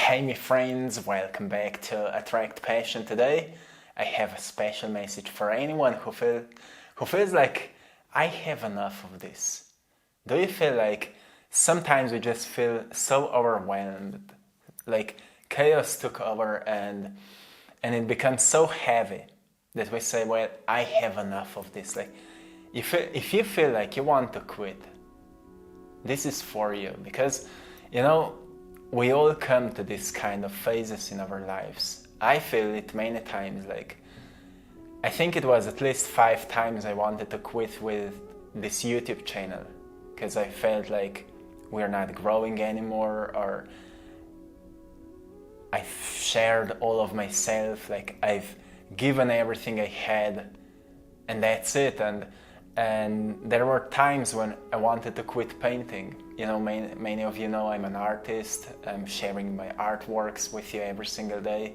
Hey my friends, welcome back to AttractPassion. Today I have a special message for anyone who feels like I have enough of this. Do you feel like sometimes we just feel so overwhelmed, like chaos took over and it becomes so heavy that we say, well, I have enough of this. Like if you feel like you want to quit, this is for you, because we all come to this kind of phases in our lives. I feel it many times. Like I think it was at least 5 times I wanted to quit with this YouTube channel because I felt like we're not growing anymore, or I've shared all of myself, like I've given everything I had and that's it. And there were times when I wanted to quit painting. Many of you know I'm an artist. I'm sharing my artworks with you every single day.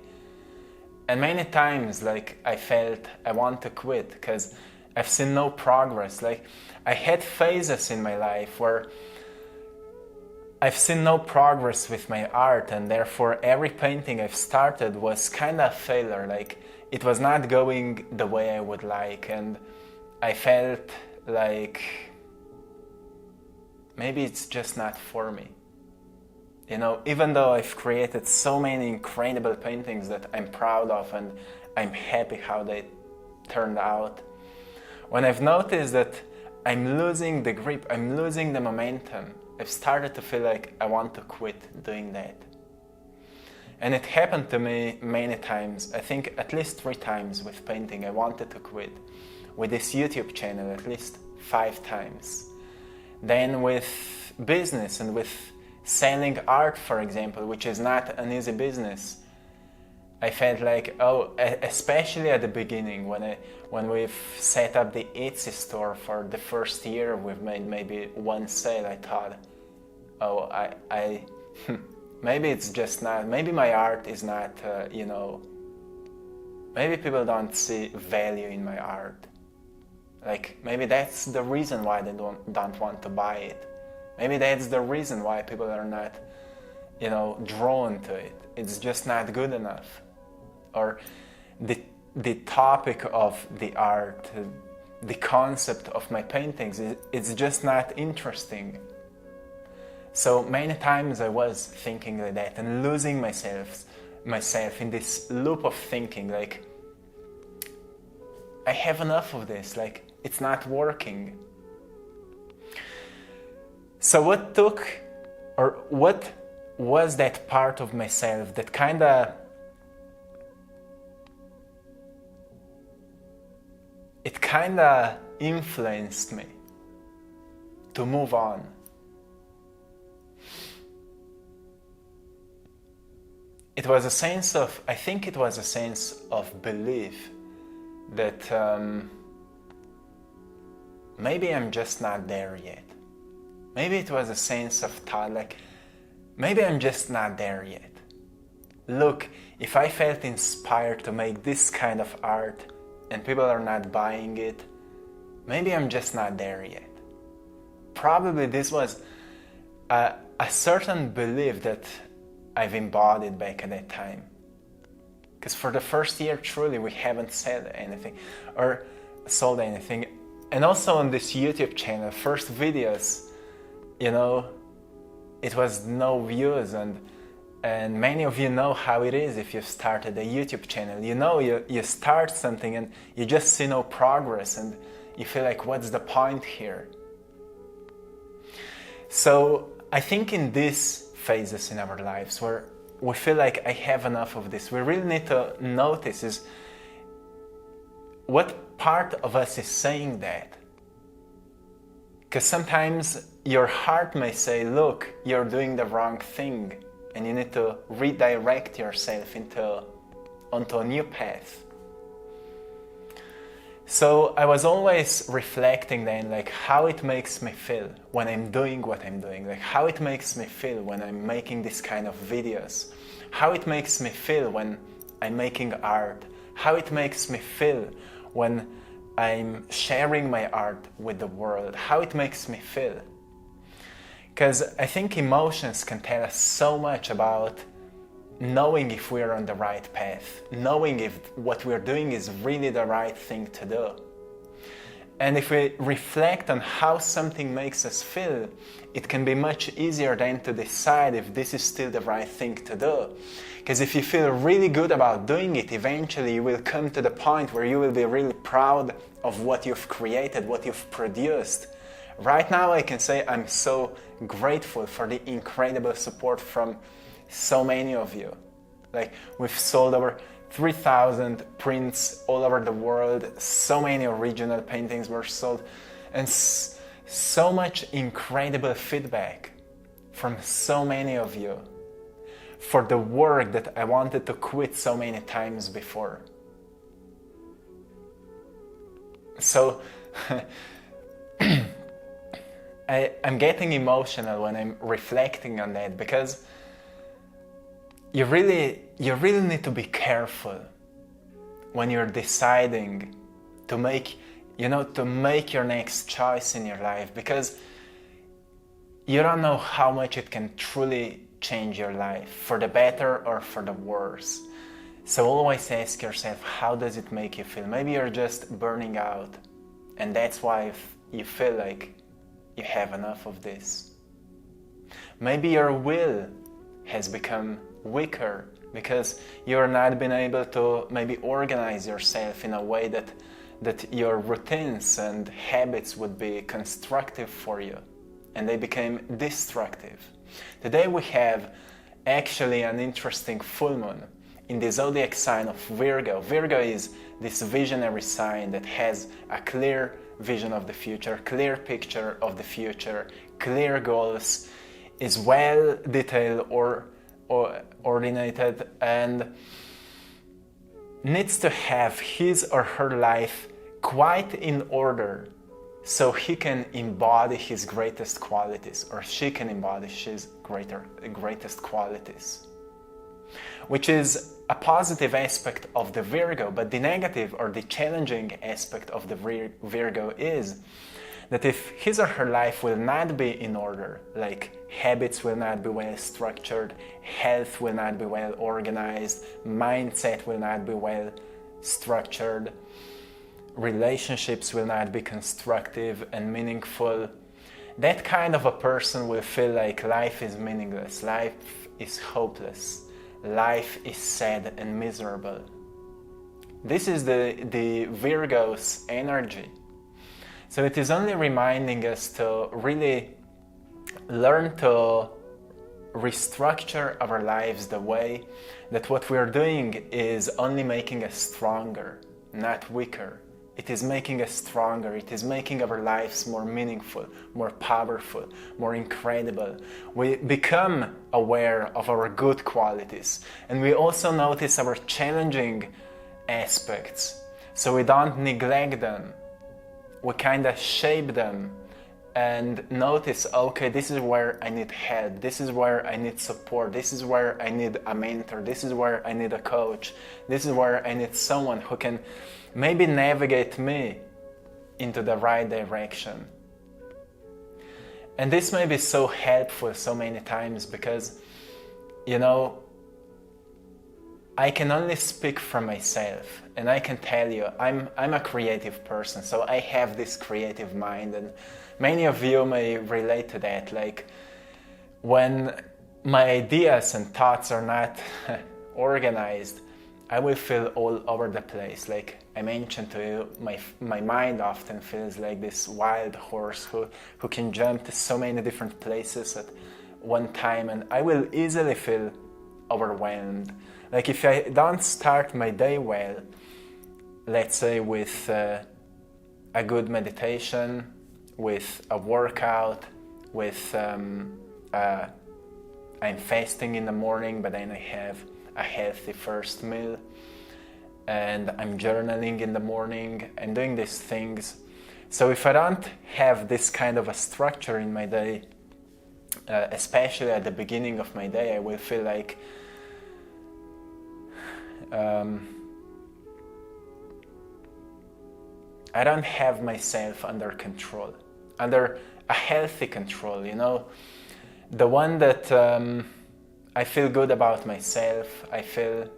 And many times, like, I felt I want to quit because I've seen no progress. Like, I had phases in my life where I've seen no progress with my art, and therefore every painting I've started was kind of a failure. Like, it was not going the way I would like, and I felt like maybe it's just not for me. Even though I've created so many incredible paintings that I'm proud of and I'm happy how they turned out, when I've noticed that I'm losing the grip, I'm losing the momentum, I've started to feel like I want to quit doing that. And it happened to me many times. I think at least 3 times with painting I wanted to quit. With this YouTube channel at least 5 times. Then with business and with selling art, for example, which is not an easy business. I felt like, especially at the beginning when we've set up the Etsy store for the first year, we've made maybe 1 sale. I thought, maybe it's just not, maybe my art is not, maybe people don't see value in my art. Like, maybe that's the reason why they don't want to buy it. Maybe that's the reason why people are not, drawn to it. It's just not good enough. Or the topic of the art, the concept of my paintings, it's just not interesting. So many times I was thinking like that and losing myself in this loop of thinking, like, I have enough of this, like, it's not working. So what was that part of myself that kinda influenced me to move on? I think it was a sense of belief that maybe I'm just not there yet. Maybe it was a sense of thought, like, maybe I'm just not there yet. Look, if I felt inspired to make this kind of art and people are not buying it, maybe I'm just not there yet. Probably this was a certain belief that I've embodied back at that time. Because for the first year, truly, we haven't said anything or sold anything. And also on this YouTube channel, first videos, it was no views, and many of you know how it is if you've started a YouTube channel. You start something and you just see no progress and you feel like, what's the point here? So I think in these phases in our lives where we feel like I have enough of this, we really need to notice is what part of us is saying that. Because sometimes your heart may say, look, you're doing the wrong thing and you need to redirect yourself onto a new path. So I was always reflecting then, like, how it makes me feel when I'm doing what I'm doing, like how it makes me feel when I'm making this kind of videos, how it makes me feel when I'm making art, how it makes me feel when I'm sharing my art with the world, how it makes me feel. Because I think emotions can tell us so much about knowing if we're on the right path, knowing if what we're doing is really the right thing to do. And if we reflect on how something makes us feel, it can be much easier then to decide if this is still the right thing to do. Because if you feel really good about doing it, eventually you will come to the point where you will be really proud of what you've created, what you've produced. Right now I can say I'm so grateful for the incredible support from so many of you. Like, we've sold over 3,000 prints all over the world, so many original paintings were sold, and so much incredible feedback from so many of you for the work that I wanted to quit so many times before. So I'm getting emotional when I'm reflecting on that, because you really need to be careful when you're deciding to make your next choice in your life, because you don't know how much it can truly change your life, for the better or for the worse. So always ask yourself, how does it make you feel? Maybe you're just burning out, and that's why you feel like you have enough of this. Maybe your will has become weaker because you're not been able to maybe organize yourself in a way that your routines and habits would be constructive for you, and they became destructive. Today we have actually an interesting full moon in the zodiac sign of Virgo. Virgo is this visionary sign that has a clear vision of the future, clear picture of the future, clear goals, is well detailed or ordinated, and needs to have his or her life quite in order so he can embody his greatest qualities, or she can embody his greatest qualities, which is a positive aspect of the Virgo. But the negative or the challenging aspect of the Virgo is that if his or her life will not be in order, like habits will not be well structured, health will not be well organized, mindset will not be well structured, relationships will not be constructive and meaningful, that kind of a person will feel like life is meaningless, life is hopeless, life is sad and miserable. This is the Virgo's energy. So it is only reminding us to really learn to restructure our lives the way that what we are doing is only making us stronger, not weaker. It is making us stronger. It is making our lives more meaningful, more powerful, more incredible. We become aware of our good qualities, and we also notice our challenging aspects, so we don't neglect them. We kind of shape them and notice, okay, this is where I need help, this is where I need support, this is where I need a mentor, this is where I need a coach, this is where I need someone who can maybe navigate me into the right direction. And this may be so helpful so many times because, I can only speak for myself, and I can tell you, I'm a creative person, so I have this creative mind, and many of you may relate to that. Like, when my ideas and thoughts are not organized, I will feel all over the place. Like I mentioned to you, my mind often feels like this wild horse who can jump to so many different places at one time, and I will easily feel overwhelmed. Like if I don't start my day well, let's say with a good meditation, with a workout, with I'm fasting in the morning, but then I have a healthy first meal, and I'm journaling in the morning and doing these things. So if I don't have this kind of a structure in my day, especially at the beginning of my day, I will feel like I don't have myself under control, under a healthy control, the one that I feel good about myself. I feel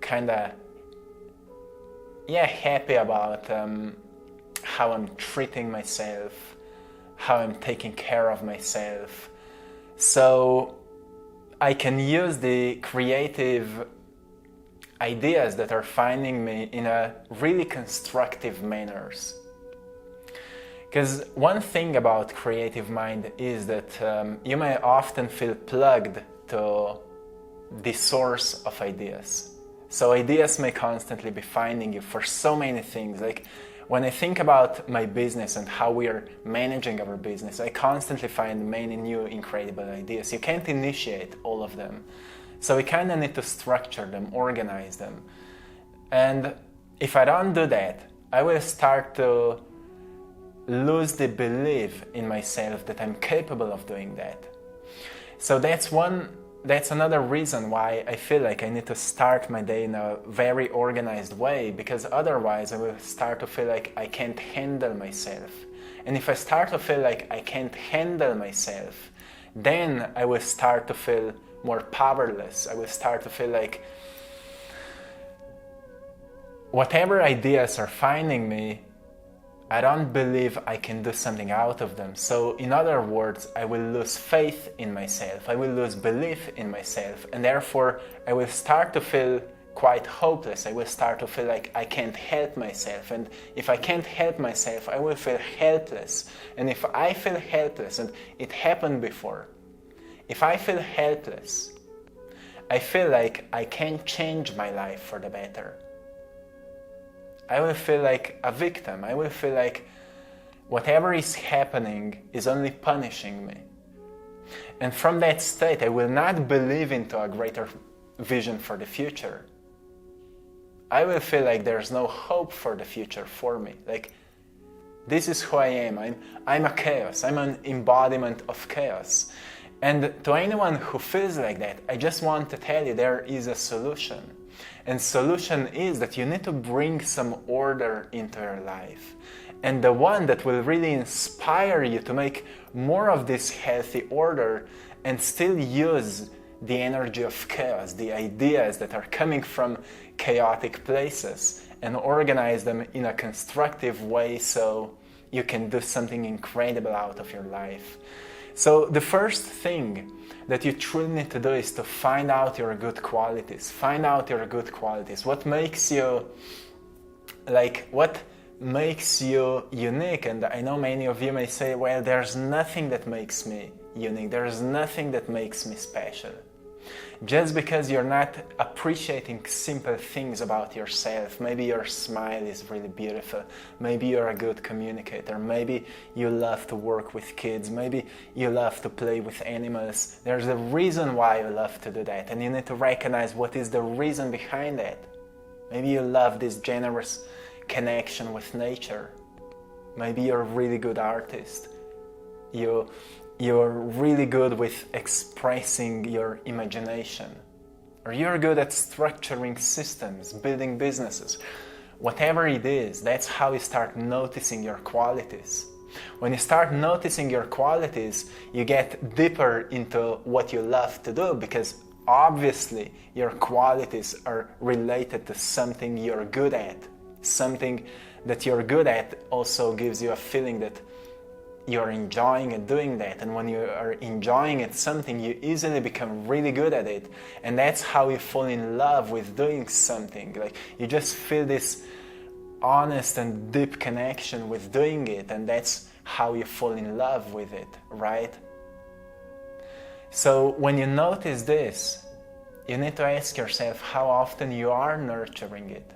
kind of happy about how I'm treating myself, how I'm taking care of myself. So I can use the creative ideas that are finding me in a really constructive manners. Because one thing about creative mind is that you may often feel plugged to the source of ideas. So ideas may constantly be finding you for so many things. Like when I think about my business and how we are managing our business, I constantly find many new incredible ideas. You can't initiate all of them. So we kind of need to structure them, organize them. And if I don't do that, I will start to lose the belief in myself that I'm capable of doing that. So that's another reason why I feel like I need to start my day in a very organized way, because otherwise I will start to feel like I can't handle myself. And if I start to feel like I can't handle myself, then I will start to feel more powerless. I will start to feel like whatever ideas are finding me, I don't believe I can do something out of them. So in other words, I will lose faith in myself. I will lose belief in myself. And therefore, I will start to feel quite hopeless. I will start to feel like I can't help myself. And if I can't help myself, I will feel helpless. And if I feel helpless, and it happened before, if I feel helpless, I feel like I can't change my life for the better. I will feel like a victim. I will feel like whatever is happening is only punishing me. And from that state, I will not believe into a greater vision for the future. I will feel like there's no hope for the future for me. Like, this is who I am. I'm a chaos. I'm an embodiment of chaos. And to anyone who feels like that, I just want to tell you there is a solution. And solution is that you need to bring some order into your life. And the one that will really inspire you to make more of this healthy order and still use the energy of chaos, the ideas that are coming from chaotic places, and organize them in a constructive way so you can do something incredible out of your life. So the first thing that you truly need to do is to find out your good qualities. Find out your good qualities. What makes you unique? And I know many of you may say, well, there's nothing that makes me unique. There's nothing that makes me special. Just because you're not appreciating simple things about yourself. Maybe your smile is really beautiful. Maybe you're a good communicator. Maybe you love to work with kids. Maybe you love to play with animals. There's a reason why you love to do that. And you need to recognize what is the reason behind that. Maybe you love this generous connection with nature. Maybe you're a really good artist. You're really good with expressing your imagination. Or you're good at structuring systems, building businesses. Whatever it is, that's how you start noticing your qualities. When you start noticing your qualities, you get deeper into what you love to do, because obviously your qualities are related to something you're good at. Something that you're good at also gives you a feeling that you're enjoying it doing that. And when you are enjoying it something, you easily become really good at it. And that's how you fall in love with doing something. Like, you just feel this honest and deep connection with doing it, and that's how you fall in love with it, right? So when you notice this, you need to ask yourself how often you are nurturing it,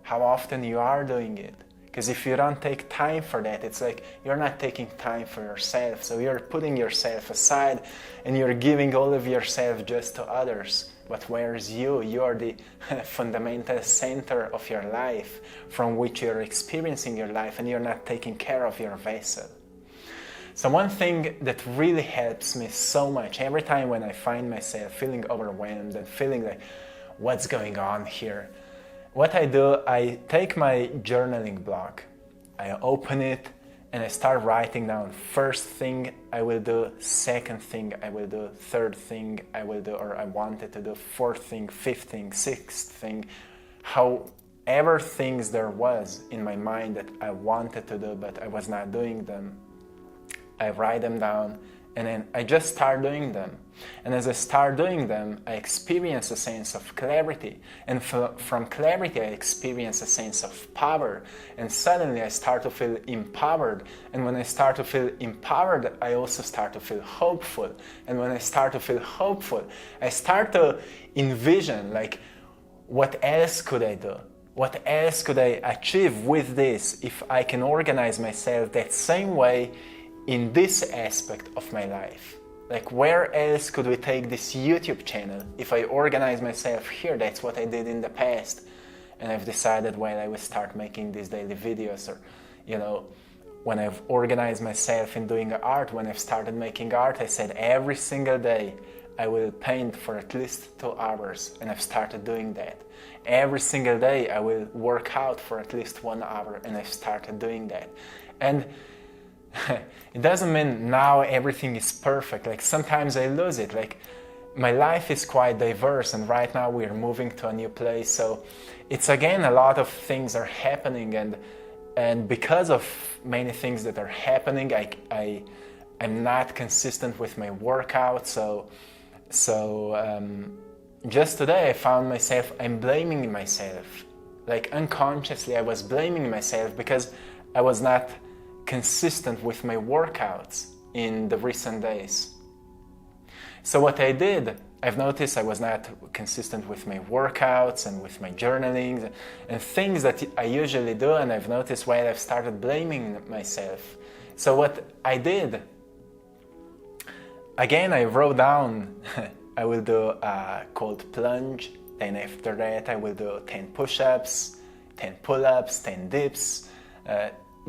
how often you are doing it. Because if you don't take time for that, it's like you're not taking time for yourself. So you're putting yourself aside and you're giving all of yourself just to others. But where's you? You're the fundamental center of your life from which you're experiencing your life, and you're not taking care of your vessel. So one thing that really helps me so much every time when I find myself feeling overwhelmed and feeling like, what's going on here? What I do, I take my journaling block, I open it, and I start writing down first thing I will do, second thing I will do, third thing I will do, or I wanted to do, fourth thing, fifth thing, sixth thing, however things there was in my mind that I wanted to do but I was not doing them, I write them down, and then I just start doing them. And as I start doing them, I experience a sense of clarity. And from clarity, I experience a sense of power. And suddenly I start to feel empowered. And when I start to feel empowered, I also start to feel hopeful. And when I start to feel hopeful, I start to envision, like, what else could I do? What else could I achieve with this if I can organize myself that same way in this aspect of my life? Like, where else could we take this YouTube channel? If I organize myself here, that's what I did in the past. And I've decided, well, I will start making these daily videos, or, you know, when I've organized myself in doing art, when I've started making art, I said every single day I will paint for at least 2 hours. And I've started doing that. Every single day I will work out for at least 1 hour. And I've started doing that. And it doesn't mean now everything is perfect. Like, sometimes I lose it. Like, my life is quite diverse, and right now we're moving to a new place, so it's again a lot of things are happening, and because of many things that are happening, I'm not consistent with my workout. So just today I found myself, I'm blaming myself. Like, unconsciously I was blaming myself because I was not consistent with my workouts in the recent days. So what I did, I've noticed I was not consistent with my workouts and with my journaling and things that I usually do, and I've noticed, well, I've started blaming myself. So what I did, again, I wrote down I will do a cold plunge, then after that I will do 10 push-ups, 10 pull-ups, 10 dips,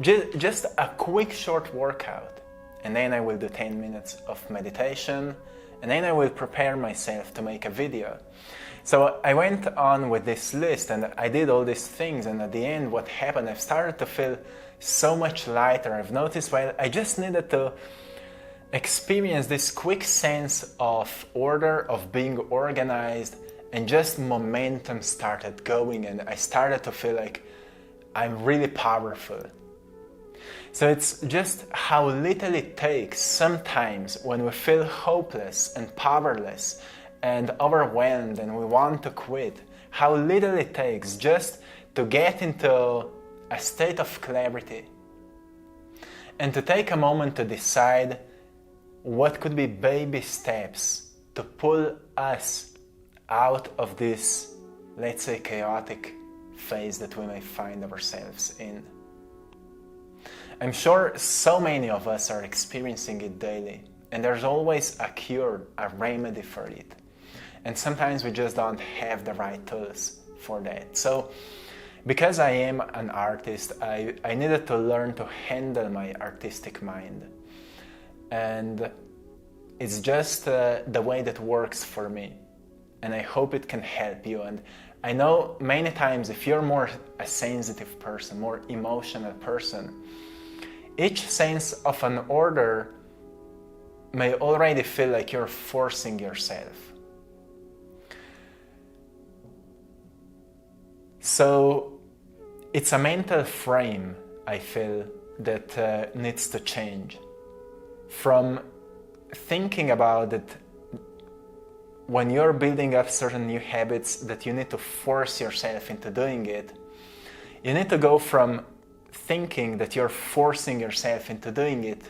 just a quick short workout, and then I will do 10 minutes of meditation, and then I will prepare myself to make a video. So I went on with this list and I did all these things, and at the end what happened, I've started to feel so much lighter. I've noticed, well, I just needed to experience this quick sense of order, of being organized, and just momentum started going, and I started to feel like I'm really powerful. So it's just how little it takes sometimes when we feel hopeless and powerless and overwhelmed and we want to quit, how little it takes just to get into a state of clarity and to take a moment to decide what could be baby steps to pull us out of this, let's say, chaotic phase that we may find ourselves in. I'm sure so many of us are experiencing it daily, and there's always a cure, a remedy for it. And sometimes we just don't have the right tools for that. So, because I am an artist, I needed to learn to handle my artistic mind. And it's just the way that works for me. And I hope it can help you. And I know many times if you're more a sensitive person, more emotional person, each sense of an order may already feel like you're forcing yourself. So it's a mental frame, I feel, that needs to change. From thinking about it when you're building up certain new habits that you need to force yourself into doing it, you need to go from thinking that you're forcing yourself into doing it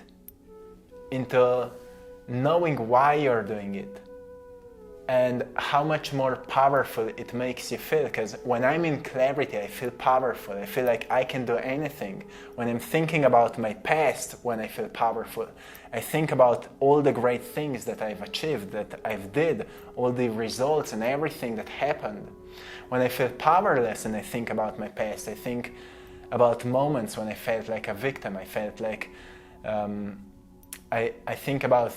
into knowing why you're doing it and how much more powerful it makes you feel. Because when I'm in clarity, I feel powerful. I feel like I can do anything. When I'm thinking about my past, when I feel powerful, I think about all the great things that I've achieved, that I've did, all the results and everything that happened. When I feel powerless and I think about my past, I think about moments when I felt like a victim. I felt like I think about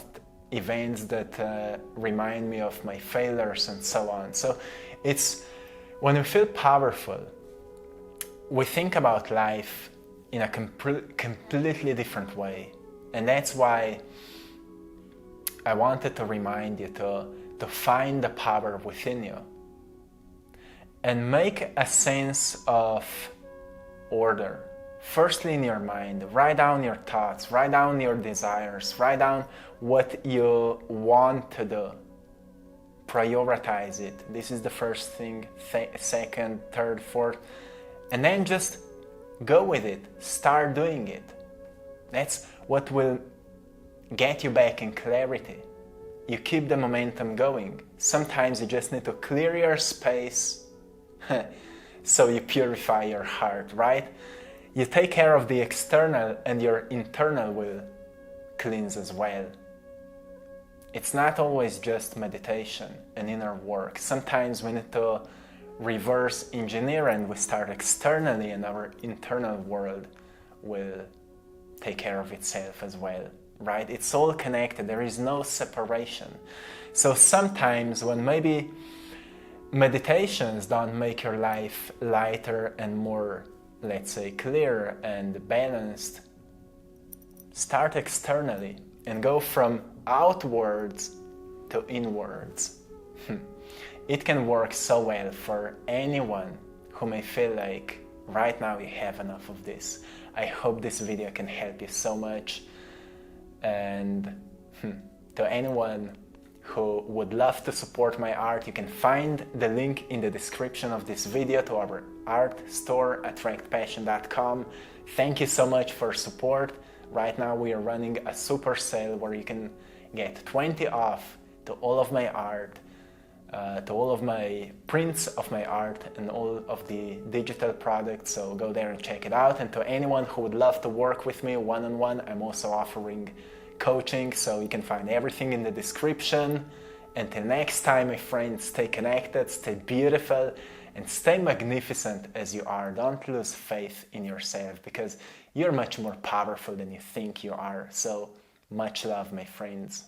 events that remind me of my failures and so on. So it's when we feel powerful, we think about life in a completely different way. And that's why I wanted to remind you to find the power within you and make a sense of order. Firstly, in your mind, write down your thoughts, write down your desires, write down what you want to do. Prioritize it. This is the first thing, second, third, fourth, and then just go with it. Start doing it. That's what will get you back in clarity. You keep the momentum going. Sometimes you just need to clear your space so you purify your heart, right? You take care of the external and your internal will cleanse as well. It's not always just meditation and inner work. Sometimes we need to reverse engineer and we start externally, and our internal world will take care of itself as well, right? It's all connected. There is no separation. So sometimes when maybe meditations don't make your life lighter and more, let's say, clear and balanced, start externally and go from outwards to inwards. It can work so well for anyone who may feel like right now you have enough of this. I hope this video can help you so much. And to anyone who would love to support my art, you can find the link in the description of this video to our art store, AttractPassion.com. Thank you so much for support. Right now we are running a super sale where you can get 20 off to all of my art, to all of my prints of my art and all of the digital products, so go there and check it out. And to anyone who would love to work with me one-on-one, I'm also offering coaching, so you can find everything in the description. Until next time, my friends, stay connected, stay beautiful, and stay magnificent as you are. Don't lose faith in yourself, because you're much more powerful than you think you are. So much love, my friends.